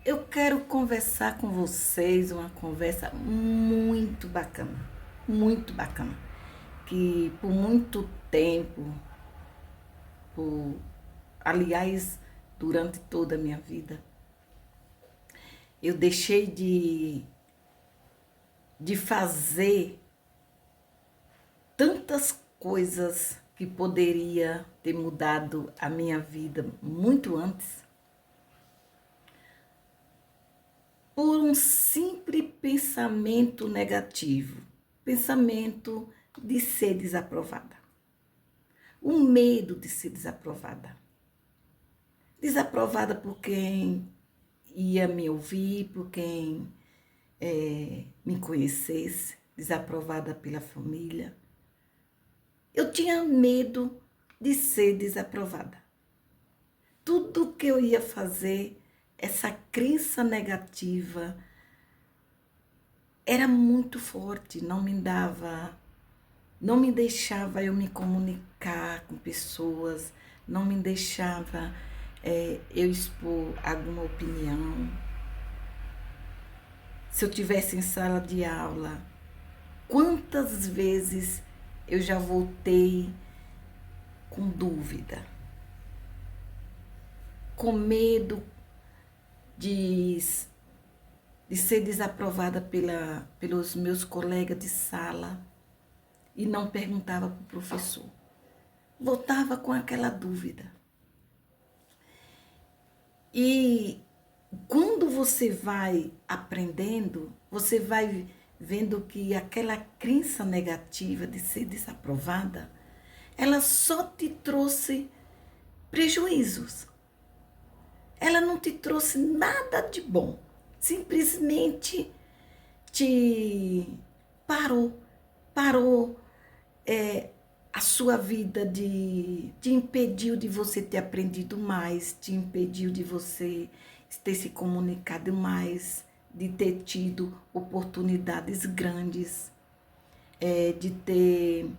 Eu quero conversar com vocês, uma conversa muito bacana, que por muito tempo, por, aliás, durante toda a minha vida, eu deixei de fazer tantas coisas que poderia ter mudado a minha vida muito antes, por um simples pensamento negativo, pensamento de ser desaprovada, o medo de ser desaprovada. Desaprovada por quem ia me ouvir, por quem me conhecesse, desaprovada pela família. Eu tinha medo de ser desaprovada. Tudo que eu ia fazer, essa crença negativa era muito forte, não me deixava eu me comunicar com pessoas, não me deixava eu expor alguma opinião. Se eu tivesse em sala de aula, quantas vezes eu já voltei com dúvida, com medo de ser desaprovada pelos meus colegas de sala e não perguntava para o professor. Voltava com aquela dúvida. E quando você vai aprendendo, você vai vendo que aquela crença negativa de ser desaprovada, ela só te trouxe prejuízos. Ela não te trouxe nada de bom. Simplesmente te parou a sua vida, te impediu de você ter aprendido mais, te impediu de você ter se comunicado mais, de ter tido oportunidades grandes, de ter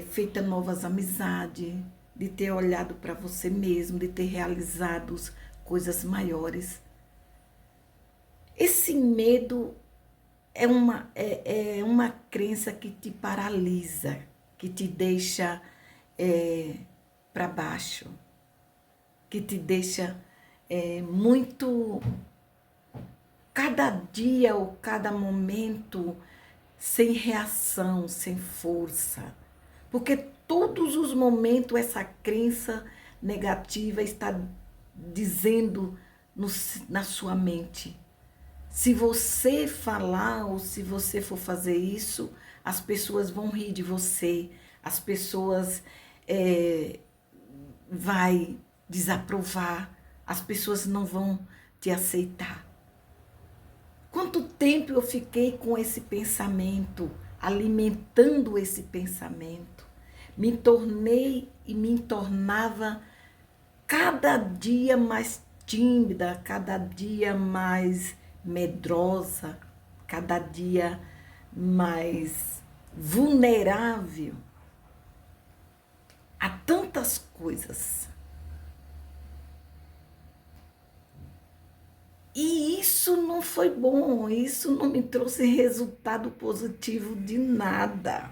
feito novas amizades, de ter olhado para você mesmo, de ter realizado coisas maiores. Esse medo é uma crença que te paralisa, que te deixa para baixo, que te deixa muito, cada dia ou cada momento, sem reação, sem força. Porque todos os momentos essa crença negativa está dizendo na sua mente. Se você falar ou se você for fazer isso, as pessoas vão rir de você, as pessoas vai desaprovar, as pessoas não vão te aceitar. Quanto tempo eu fiquei com esse pensamento, alimentando esse pensamento? Me tornei e me tornava cada dia mais tímida, cada dia mais medrosa, cada dia mais vulnerável a tantas coisas. E isso não foi bom, isso não me trouxe resultado positivo de nada.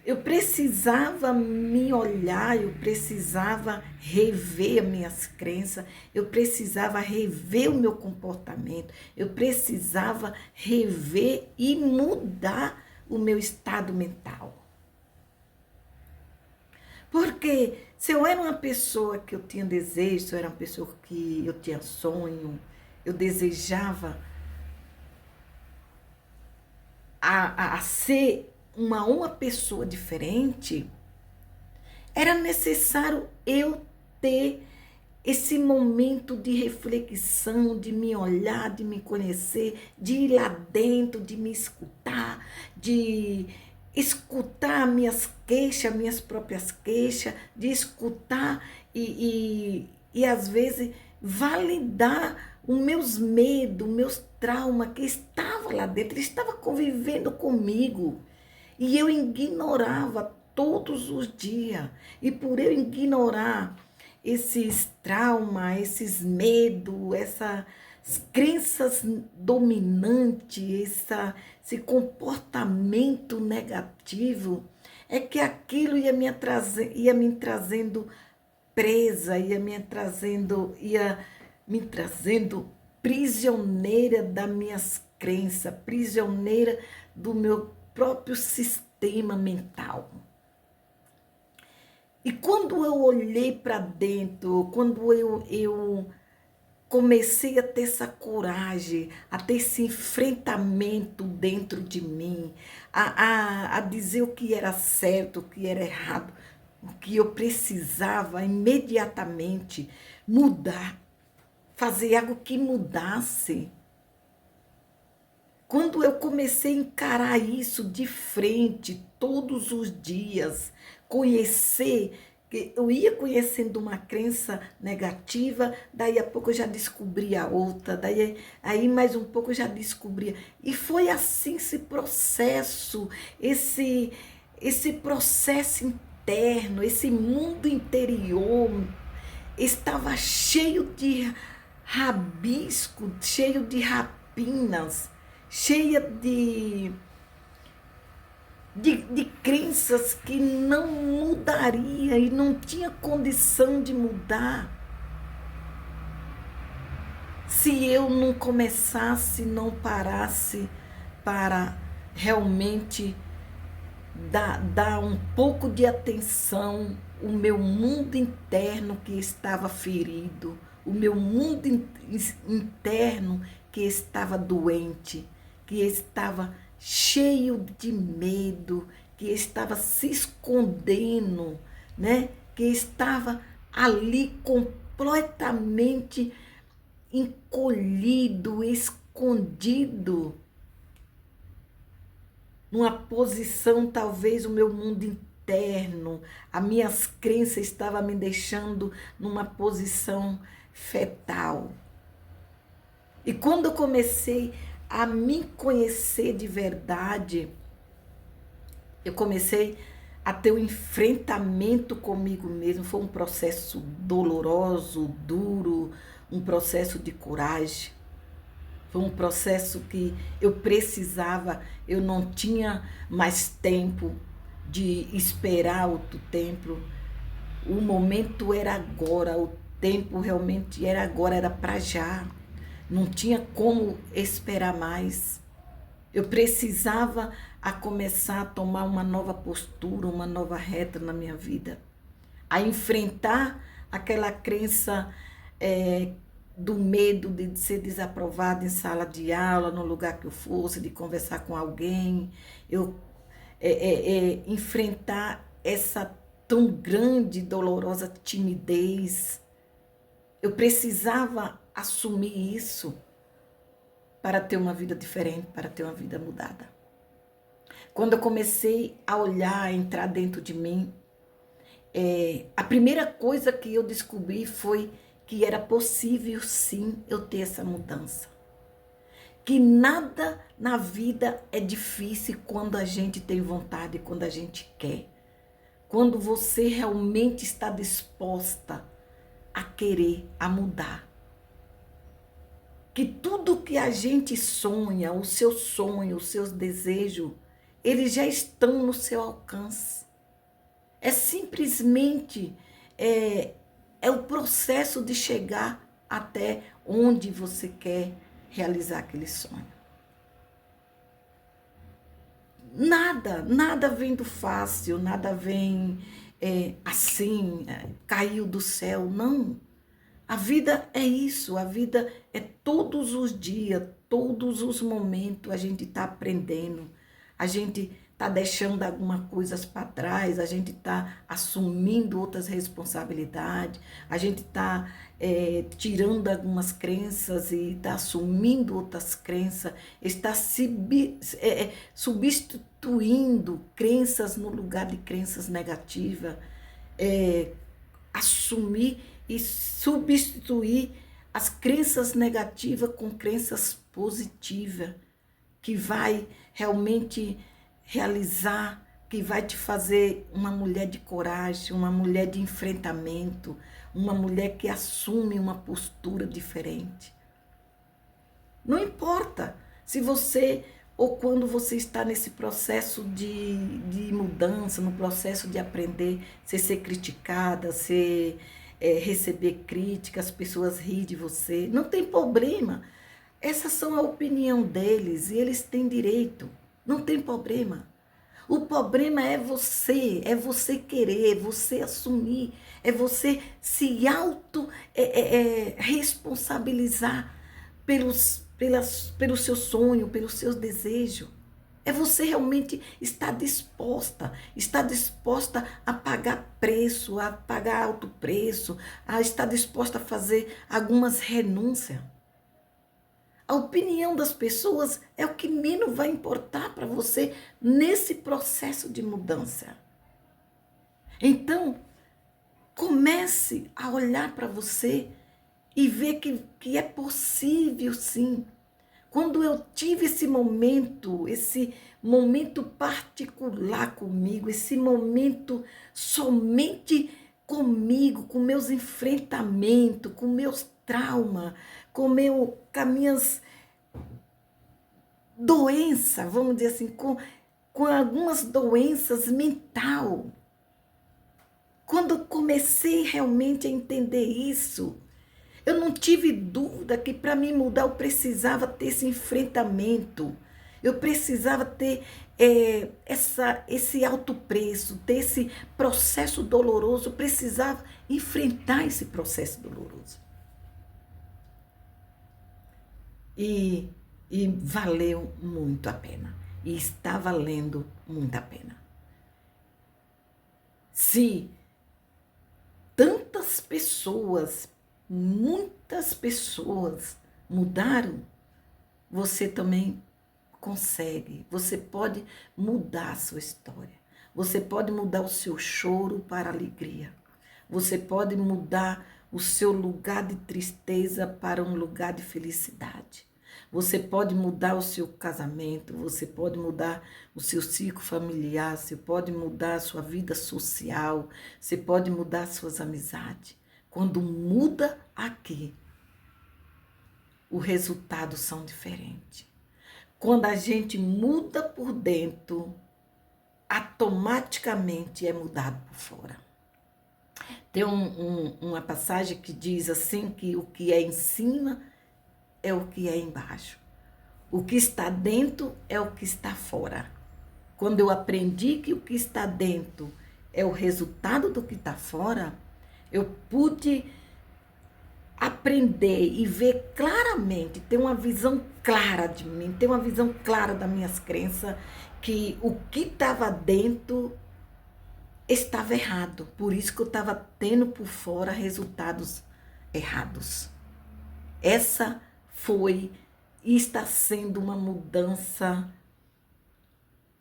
Eu precisava me olhar, eu precisava rever minhas crenças, eu precisava rever o meu comportamento, eu precisava rever e mudar o meu estado mental. Porque se eu era uma pessoa que eu tinha desejo, se eu era uma pessoa que eu tinha sonho, eu desejava a ser uma pessoa diferente, era necessário eu ter esse momento de reflexão, de me olhar, de me conhecer, de ir lá dentro, de me escutar, de escutar minhas queixas, minhas próprias queixas, de escutar e às vezes validar os meus medos, meus traumas que estavam lá dentro, ele estava convivendo comigo. E eu ignorava todos os dias. E por eu ignorar esses traumas, esses medos, crenças dominantes, esse comportamento negativo, é que aquilo ia me trazendo presa, ia me trazendo prisioneira das minhas crenças, prisioneira do meu próprio sistema mental. E quando eu olhei para dentro, quando eu comecei a ter essa coragem, a ter esse enfrentamento dentro de mim, a dizer o que era certo, o que era errado, o que eu precisava imediatamente mudar, fazer algo que mudasse. Quando eu comecei a encarar isso de frente, todos os dias, conhecer, eu ia conhecendo uma crença negativa, daí a pouco eu já descobria outra, daí aí mais um pouco eu já descobria. E foi assim esse processo interno, esse mundo interior estava cheio de rabisco, cheio de rapinas, cheia de crenças que não mudaria e não tinha condição de mudar se eu não começasse, não parasse para realmente dar um pouco de atenção ao meu mundo interno que estava ferido, o meu mundo interno que estava doente, que estava cheio de medo, que estava se escondendo, né? Que estava ali completamente encolhido, escondido, numa posição, talvez o meu mundo interno, as minhas crenças estavam me deixando numa posição fetal. E quando eu comecei a me conhecer de verdade, eu comecei a ter um enfrentamento comigo mesmo. Foi um processo doloroso, duro, um processo de coragem. Foi um processo que eu precisava, eu não tinha mais tempo de esperar outro tempo. O momento era agora, o tempo realmente era agora, era para já. Não tinha como esperar mais. Eu precisava começar a tomar uma nova postura, uma nova reta na minha vida. A enfrentar aquela crença do medo de ser desaprovada em sala de aula, no lugar que eu fosse, de conversar com alguém. Eu enfrentar essa tão grande e dolorosa timidez. Eu precisava assumir isso para ter uma vida diferente, para ter uma vida mudada. Quando eu comecei a olhar, a entrar dentro de mim, a primeira coisa que eu descobri foi que era possível sim eu ter essa mudança. Que nada na vida é difícil quando a gente tem vontade, quando a gente quer. Quando você realmente está disposta a querer, a mudar. Que tudo que a gente sonha, o seu sonho, os seus desejos, eles já estão no seu alcance. É simplesmente o processo de chegar até onde você quer realizar aquele sonho. Nada vem do fácil, nada vem assim, caiu do céu, não. A vida é isso, a vida é todos os dias, todos os momentos a gente está aprendendo, a gente está deixando algumas coisas para trás, a gente está assumindo outras responsabilidades, a gente está tirando algumas crenças e está assumindo outras crenças, está substituindo crenças no lugar de crenças negativas, assumir e substituir as crenças negativas com crenças positivas, que vai realmente realizar, que vai te fazer uma mulher de coragem, uma mulher de enfrentamento, uma mulher que assume uma postura diferente. Não importa se você ou quando você está nesse processo de mudança, no processo de aprender, você ser criticada, receber críticas, as pessoas rir de você, não tem problema. Essas são a opinião deles e eles têm direito, não tem problema. O problema é você querer, é você assumir, é você se responsabilizar pelo seu sonho, pelos seus desejos. É você realmente estar disposta a pagar preço, a pagar alto preço, a estar disposta a fazer algumas renúncias. A opinião das pessoas é o que menos vai importar para você nesse processo de mudança. Então, comece a olhar para você e ver que é possível sim. Quando eu tive esse momento particular comigo, esse momento somente comigo, com meus enfrentamentos, com meus traumas, com as minhas doenças, vamos dizer assim, com algumas doenças mental. Quando eu comecei realmente a entender isso, eu não tive dúvida que para mim mudar eu precisava ter esse enfrentamento. Eu precisava ter esse alto preço, ter esse processo doloroso. Eu precisava enfrentar esse processo doloroso. E valeu muito a pena. E está valendo muito a pena. Se tantas pessoas, muitas pessoas mudaram, você também consegue. Você pode mudar a sua história. Você pode mudar o seu choro para alegria. Você pode mudar o seu lugar de tristeza para um lugar de felicidade. Você pode mudar o seu casamento, você pode mudar o seu ciclo familiar, você pode mudar a sua vida social, você pode mudar as suas amizades. Quando muda aqui, os resultados são diferentes. Quando a gente muda por dentro, automaticamente é mudado por fora. Tem uma passagem que diz assim que o que é em cima é o que é embaixo. O que está dentro é o que está fora. Quando eu aprendi que o que está dentro é o resultado do que está fora, eu pude aprender e ver claramente, ter uma visão clara de mim, ter uma visão clara das minhas crenças, que o que estava dentro estava errado. Por isso que eu estava tendo por fora resultados errados. Essa foi e está sendo uma mudança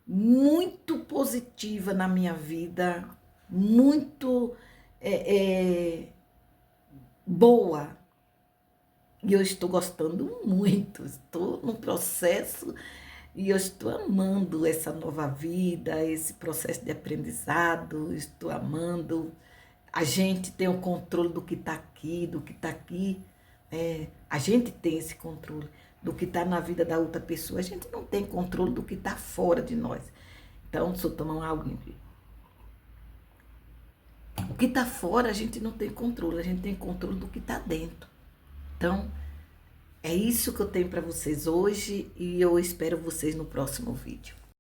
muito positiva na minha vida, muito boa. E eu estou gostando muito, estou num processo e eu estou amando essa nova vida, esse processo de aprendizado, estou amando. A gente tem o controle do que está aqui, a gente tem esse controle do que está na vida da outra pessoa. A gente não tem controle do que está fora de nós. Então, deixa eu tomar algo aqui. O que está fora a gente não tem controle, a gente tem controle do que está dentro. Então, é isso que eu tenho para vocês hoje e eu espero vocês no próximo vídeo.